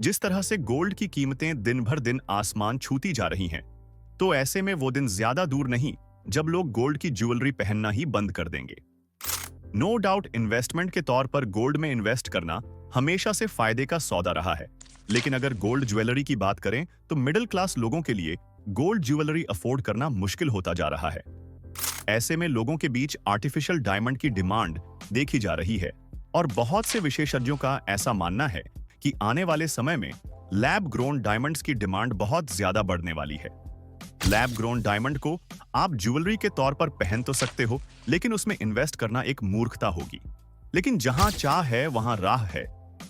जिस तरह से गोल्ड की कीमतें दिन भर दिन आसमान छूती जा रही हैं, तो ऐसे में वो दिन ज्यादा दूर नहीं जब लोग गोल्ड की ज्वेलरी पहनना ही बंद कर देंगे। नो डाउट इन्वेस्टमेंट के तौर पर गोल्ड में इन्वेस्ट करना हमेशा से फायदे का सौदा रहा है, लेकिन अगर गोल्ड ज्वेलरी की बात करें तो मिडिल क्लास लोगों के लिए गोल्ड ज्वेलरी अफोर्ड करना मुश्किल होता जा रहा है। ऐसे में लोगों के बीच आर्टिफिशियल डायमंड की डिमांड देखी जा रही है और बहुत से विशेषज्ञों का ऐसा मानना है कि आने वाले समय में लैब ग्रोन डायमंड्स की डिमांड बहुत ज्यादा बढ़ने वाली है। लैब ग्रोन डायमंड को आप ज्वेलरी के तौर पर पहन तो सकते हो, लेकिन उसमें इन्वेस्ट करना एक मूर्खता होगी। लेकिन जहां चाह है वहां राह है।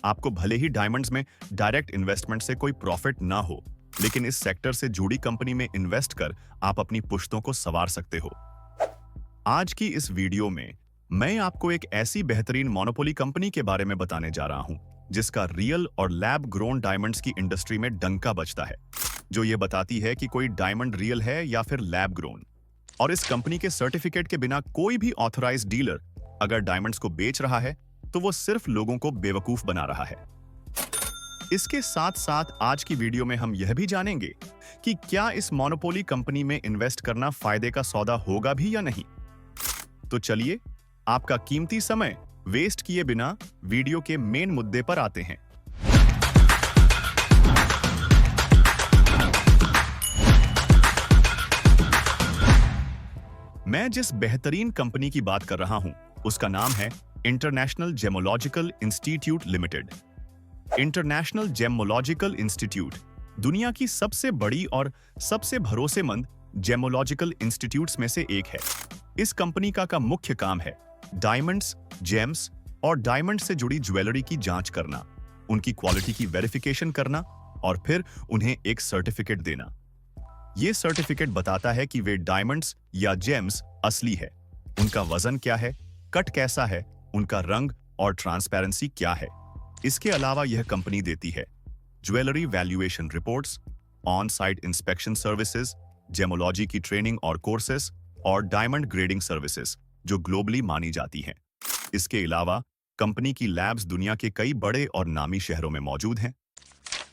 आपको भले ही डायमंड्स में डायरेक्ट इन्वेस्टमेंट से कोई प्रॉफिट ना हो, लेकिन इस सेक्टर से जुड़ी कंपनी में इन्वेस्ट कर आप अपनी पुश्तों को संवार सकते हो। आज की इस वीडियो में मैं आपको एक ऐसी बेहतरीन मोनोपोली कंपनी के बारे में बताने जा रहा हूं जिसका रियल और लैब ग्रोन डायमंड्स की इंडस्ट्री में डंका बजता है, जो ये बताती है कि कोई डायमंड रियल है या फिर लैब ग्रोन। और इस कंपनी के सर्टिफिकेट के बिना कोई भी ऑथराइज्ड डीलर अगर डायमंड्स को बेच रहा है तो वो सिर्फ लोगों को बेवकूफ बना रहा है। इसके साथ साथ आज की वीडियो में हम यह भी जानेंगे कि क्या इस मोनोपोली कंपनी में इन्वेस्ट करना फायदे का सौदा होगा भी या नहीं। तो चलिए आपका कीमती समय वेस्ट किए बिना वीडियो के मेन मुद्दे पर आते हैं। मैं जिस बेहतरीन कंपनी की बात कर रहा हूं उसका नाम है international gemological institute limited. International gemological institute दुनिया की सबसे बड़ी और सबसे भरोसेमंद जेमोलॉजिकल इंस्टीट्यूट्स में से एक है। इस कंपनी का मुख्य काम है डायमंड्स, जेम्स और डायमंड से जुड़ी ज्वेलरी की जांच करना, उनकी क्वालिटी की वेरिफिकेशन करना और फिर उन्हें एक सर्टिफिकेट देना। यह सर्टिफिकेट बताता है कि वे डायमंड्स या जेम्स असली है, उनका वजन क्या है, कट कैसा है, उनका रंग और ट्रांसपेरेंसी क्या है। इसके अलावा यह कंपनी देती है jewellery valuation reports, on site inspection services, gemmology की ट्रेनिंग और कोर्सेस और डायमंड ग्रेडिंग सर्विसेज जो ग्लोबली मानी जाती हैं। इसके अलावा कंपनी की लैब्स दुनिया के कई बड़े और नामी शहरों में मौजूद हैं।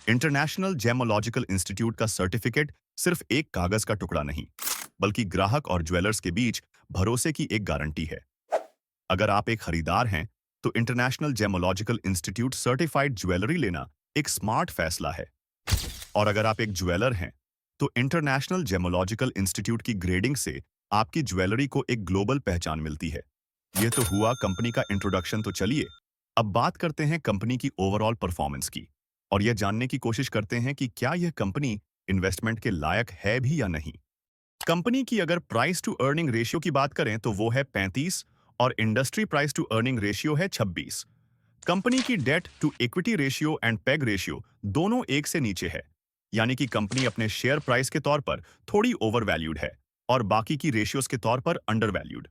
इंटरनेशनल जेमोलॉजिकल इंस्टीट्यूट का सर्टिफिकेट सिर्फ एक कागज का टुकड़ा नहीं, बल्कि ग्राहक और ज्वेलर्स के बीच भरोसे की एक गारंटी है। अगर आप एक खरीदार हैं तो international gemological institute certified jewellery लेना एक स्मार्ट फैसला है। और अगर आप एक ज्वेलर हैं तो इंटरनेशनल जेमोलॉजिकल इंस्टीट्यूट की ग्रेडिंग से आपकी ज्वेलरी को एक ग्लोबल पहचान मिलती है। यह तो हुआ कंपनी का इंट्रोडक्शन। तो चलिए अब बात करते हैं कंपनी की ओवरऑल परफॉर्मेंस की और यह जानने की कोशिश करते हैं कि क्या यह कंपनी इन्वेस्टमेंट के लायक है भी या नहीं। कंपनी की अगर प्राइस टू अर्निंग रेशियो की बात करें तो वो है 35 और industry price to earning ratio है 26। कंपनी की debt to equity ratio and PEG ratio दोनों एक से नीचे है, यानी कि कंपनी अपने शेयर प्राइस के तौर पर थोड़ी ओवर वैल्यूड है और बाकी की रेशियोज के तौर पर अंडर वैल्यूड।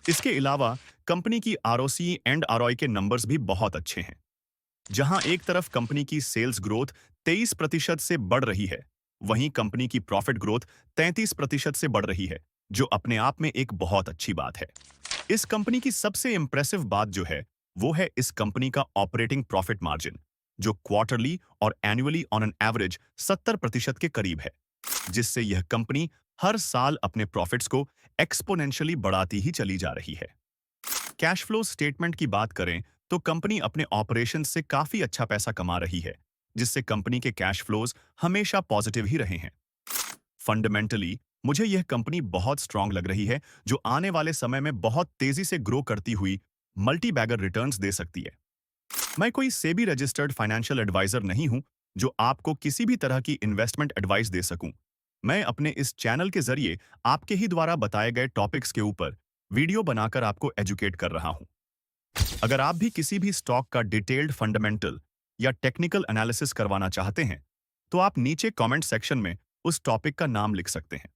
इसके अलावा कंपनी की आरओसी एंड आरओआई के नंबर्स भी बहुत अच्छे हैं। जहां एक तरफ कंपनी की सेल्स ग्रोथ 23% से बढ़ रही है, वहीं कंपनी की प्रॉफिट ग्रोथ 33% से बढ़ रही है, जो अपने आप में एक बहुत अच्छी बात है। इस कंपनी की सबसे इंप्रेसिव बात जो है वो है इस कंपनी का ऑपरेटिंग प्रॉफिट मार्जिन, जो क्वार्टरली और एनुअली ऑन एन एवरेज 70% के करीब है, जिससे यह कंपनी हर साल अपने प्रॉफिट्स को एक्सपोनेंशियली बढ़ाती ही चली जा रही है। कैश फ्लो स्टेटमेंट की बात करें तो कंपनी अपने ऑपरेशन से काफी अच्छा पैसा कमा रही है, जिससे कंपनी के कैश फ्लोज हमेशा पॉजिटिव ही रहे हैं। फंडामेंटली मुझे यह कंपनी बहुत स्ट्रांग लग रही है, जो आने वाले समय में बहुत तेजी से ग्रो करती हुई मल्टी बैगर रिटर्न्स दे सकती है। मैं कोई सेबी रजिस्टर्ड फाइनेंशियल एडवाइजर नहीं हूं जो आपको किसी भी तरह की इन्वेस्टमेंट एडवाइस दे सकूं। मैं अपने इस चैनल के जरिए आपके ही द्वारा बताए गए टॉपिक्स के ऊपर वीडियो बनाकर आपको एजुकेट कर रहा हूं। अगर आप भी किसी भी स्टॉक का डिटेल्ड फंडामेंटल या टेक्निकल एनालिसिस करवाना चाहते हैं तो आप नीचे कमेंट सेक्शन में उस टॉपिक का नाम लिख सकते हैं।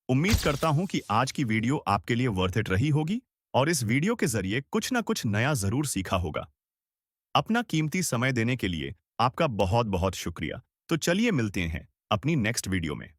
उम्मीद करता हूं कि आज की वीडियो आपके लिए वर्थ इट रही होगी और इस वीडियो के जरिए कुछ ना कुछ नया जरूर सीखा होगा। अपना कीमती समय देने के लिए आपका बहुत बहुत शुक्रिया। तो चलिए मिलते हैं अपनी नेक्स्ट वीडियो में।